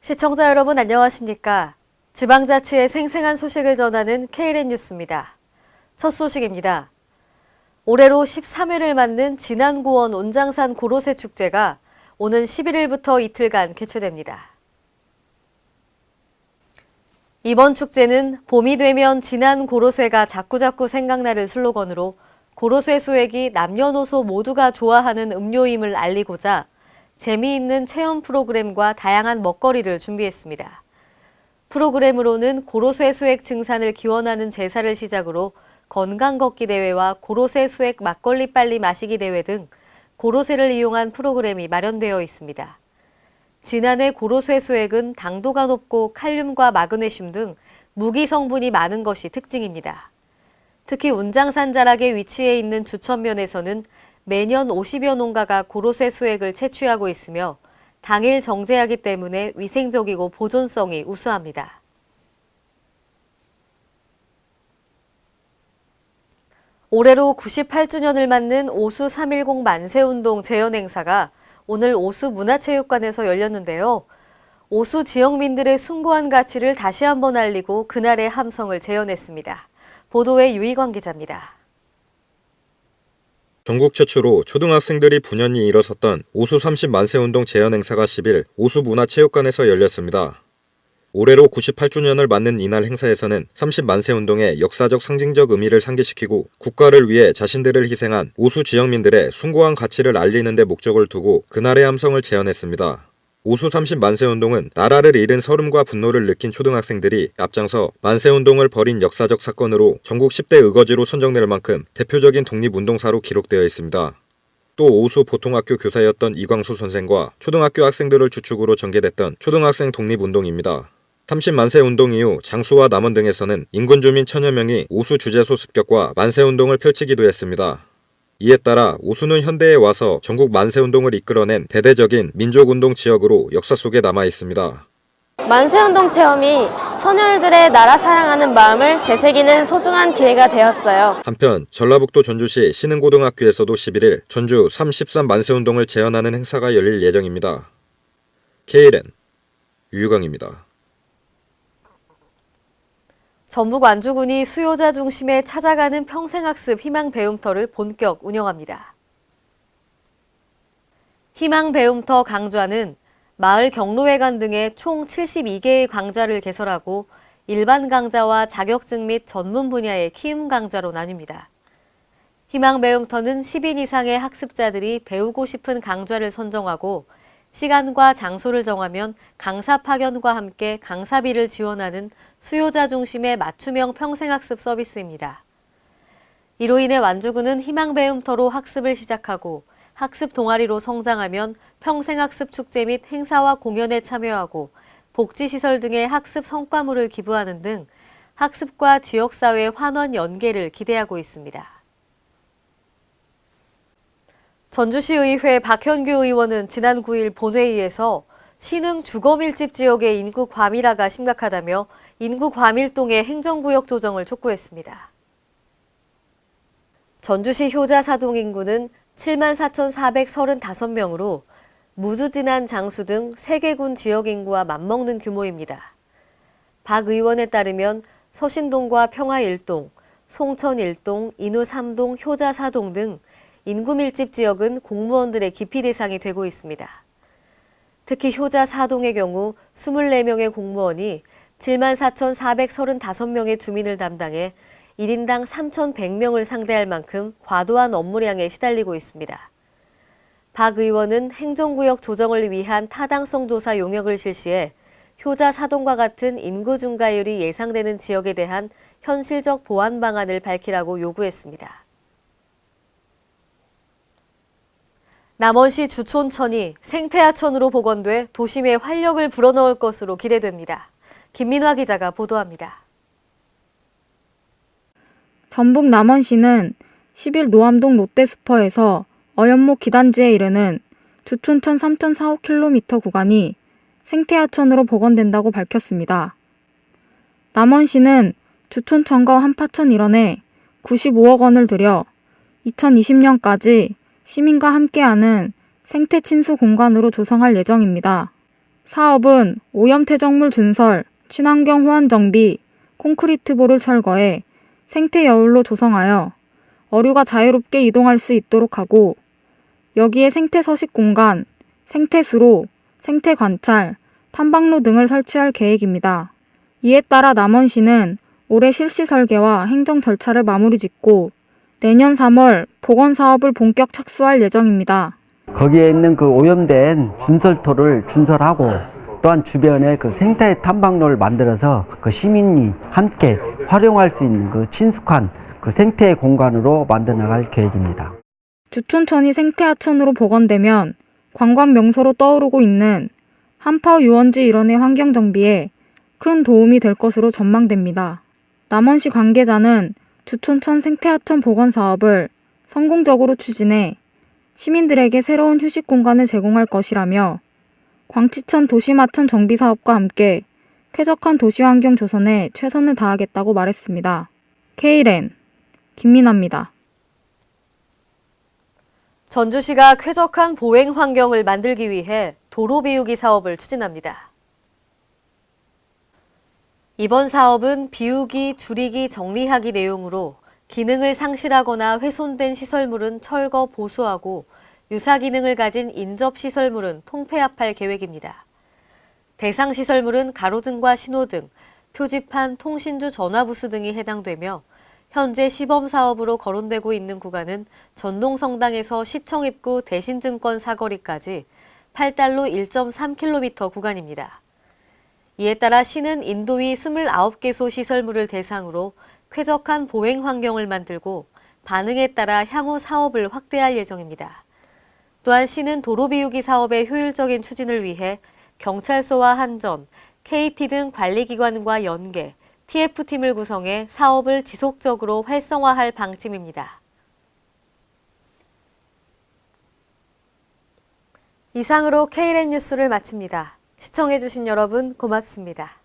시청자 여러분 안녕하십니까? 지방자치의 생생한 소식을 전하는 KLN 뉴스입니다. 첫 소식입니다. 올해로 13회를 맞는 진안고원 온장산 고로쇠 축제가 오는 11일부터 이틀간 개최됩니다. 이번 축제는 봄이 되면 진안 고로쇠가 자꾸자꾸 생각나를 슬로건으로 고로쇠 수액이 남녀노소 모두가 좋아하는 음료임을 알리고자 재미있는 체험 프로그램과 다양한 먹거리를 준비했습니다. 프로그램으로는 고로쇠 수액 증산을 기원하는 제사를 시작으로 건강 걷기 대회와 고로쇠 수액 막걸리 빨리 마시기 대회 등 고로쇠를 이용한 프로그램이 마련되어 있습니다. 진안의 고로쇠 수액은 당도가 높고 칼륨과 마그네슘 등 무기 성분이 많은 것이 특징입니다. 특히 운장산 자락에 위치해 있는 주천면에서는 매년 50여 농가가 고로쇠 수액을 채취하고 있으며 당일 정제하기 때문에 위생적이고 보존성이 우수합니다. 올해로 98주년을 맞는 오수 3.10 만세운동 재현 행사가 오늘 오수 문화체육관에서 열렸는데요. 오수 지역민들의 숭고한 가치를 다시 한번 알리고 그날의 함성을 재현했습니다. 보도에 유희광 기자입니다. 전국 최초로 초등학생들이 분연히 일어섰던 오수 30만세운동 재현 행사가 10일 오수 문화체육관에서 열렸습니다. 올해로 98주년을 맞는 이날 행사에서는 30만세운동의 역사적 상징적 의미를 상기시키고 국가를 위해 자신들을 희생한 오수 지역민들의 숭고한 가치를 알리는 데 목적을 두고 그날의 함성을 재현했습니다. 오수 30만세운동은 나라를 잃은 서름과 분노를 느낀 초등학생들이 앞장서 만세운동을 벌인 역사적 사건으로 전국 10대 의거지로 선정될 만큼 대표적인 독립운동사로 기록되어 있습니다. 또 오수 보통학교 교사였던 이광수 선생과 초등학교 학생들을 주축으로 전개됐던 초등학생 독립운동입니다. 30만세운동 이후 장수와 남원 등에서는 인근 주민 천여 명이 오수 주재소 습격과 만세운동을 펼치기도 했습니다. 이에 따라 오수는 현대에 와서 전국 만세운동을 이끌어낸 대대적인 민족운동 지역으로 역사 속에 남아 있습니다. 만세운동 체험이 선열들의 나라 사랑하는 마음을 되새기는 소중한 기회가 되었어요. 한편 전라북도 전주시 신흥고등학교에서도 11일 전주 3.13 만세운동을 재현하는 행사가 열릴 예정입니다. KLN 유유광입니다. 전북 완주군이 수요자 중심에 찾아가는 평생학습 희망배움터를 본격 운영합니다. 희망배움터 강좌는 마을 경로회관 등의 총 72개의 강좌를 개설하고 일반 강좌와 자격증 및 전문 분야의 키움 강좌로 나뉩니다. 희망배움터는 10인 이상의 학습자들이 배우고 싶은 강좌를 선정하고 시간과 장소를 정하면 강사 파견과 함께 강사비를 지원하는 수요자 중심의 맞춤형 평생학습 서비스입니다. 이로 인해 완주군은 희망배움터로 학습을 시작하고 학습 동아리로 성장하면 평생학습 축제 및 행사와 공연에 참여하고 복지시설 등의 학습 성과물을 기부하는 등 학습과 지역사회 환원 연계를 기대하고 있습니다. 전주시의회 박현규 의원은 지난 9일 본회의에서 신흥 주거밀집 지역의 인구 과밀화가 심각하다며 인구 과밀동의 행정구역 조정을 촉구했습니다. 전주시 효자사동 인구는 74,435명으로 무주진안 장수 등 3개군 지역 인구와 맞먹는 규모입니다. 박 의원에 따르면 서신동과 평화 1동, 송천 1동, 인우 3동, 효자 4동 등 인구 밀집 지역은 공무원들의 기피 대상이 되고 있습니다. 특히 효자 4동의 경우 24명의 공무원이 74,435명의 주민을 담당해 1인당 3,100명을 상대할 만큼 과도한 업무량에 시달리고 있습니다. 박 의원은 행정구역 조정을 위한 타당성 조사 용역을 실시해 효자 4동과 같은 인구 증가율이 예상되는 지역에 대한 현실적 보완 방안을 밝히라고 요구했습니다. 남원시 주촌천이 생태하천으로 복원돼 도심에 활력을 불어넣을 것으로 기대됩니다. 김민화 기자가 보도합니다. 전북 남원시는 10일 노암동 롯데슈퍼에서 어연목 기단지에 이르는 주촌천 3.45km 구간이 생태하천으로 복원된다고 밝혔습니다. 남원시는 주촌천과 한파천 일원에 95억 원을 들여 2020년까지 시민과 함께하는 생태 친수 공간으로 조성할 예정입니다. 사업은 오염퇴적물 준설, 친환경 호환 정비, 콘크리트볼을 철거해 생태 여울로 조성하여 어류가 자유롭게 이동할 수 있도록 하고 여기에 생태 서식 공간, 생태 수로, 생태 관찰, 탐방로 등을 설치할 계획입니다. 이에 따라 남원시는 올해 실시 설계와 행정 절차를 마무리 짓고 내년 3월 복원 사업을 본격 착수할 예정입니다. 거기에 있는 그 오염된 준설토를 준설하고 또한 주변에 그 생태 탐방로를 만들어서 그 시민이 함께 활용할 수 있는 그 친숙한 그 생태 공간으로 만들어 나갈 계획입니다. 주촌천이 생태하천으로 복원되면 관광 명소로 떠오르고 있는 한파우 유원지 일원의 환경 정비에 큰 도움이 될 것으로 전망됩니다. 남원시 관계자는 주촌천 생태하천 복원 사업을 성공적으로 추진해 시민들에게 새로운 휴식 공간을 제공할 것이라며 광치천 도심하천 정비 사업과 함께 쾌적한 도시환경 조성에 최선을 다하겠다고 말했습니다. K랜 김민아입니다. 전주시가 쾌적한 보행 환경을 만들기 위해 도로 비우기 사업을 추진합니다. 이번 사업은 비우기, 줄이기, 정리하기 내용으로 기능을 상실하거나 훼손된 시설물은 철거, 보수하고 유사 기능을 가진 인접 시설물은 통폐합할 계획입니다. 대상 시설물은 가로등과 신호등, 표지판, 통신주 전화부스 등이 해당되며 현재 시범 사업으로 거론되고 있는 구간은 전동성당에서 시청 입구 대신증권 사거리까지 8달로 1.3km 구간입니다. 이에 따라 시는 인도위 29개소 시설물을 대상으로 쾌적한 보행 환경을 만들고 반응에 따라 향후 사업을 확대할 예정입니다. 또한 시는 도로 비우기 사업의 효율적인 추진을 위해 경찰서와 한전, KT 등 관리기관과 연계, TF팀을 구성해 사업을 지속적으로 활성화할 방침입니다. 이상으로 K랜 뉴스를 마칩니다. 시청해주신 여러분 고맙습니다.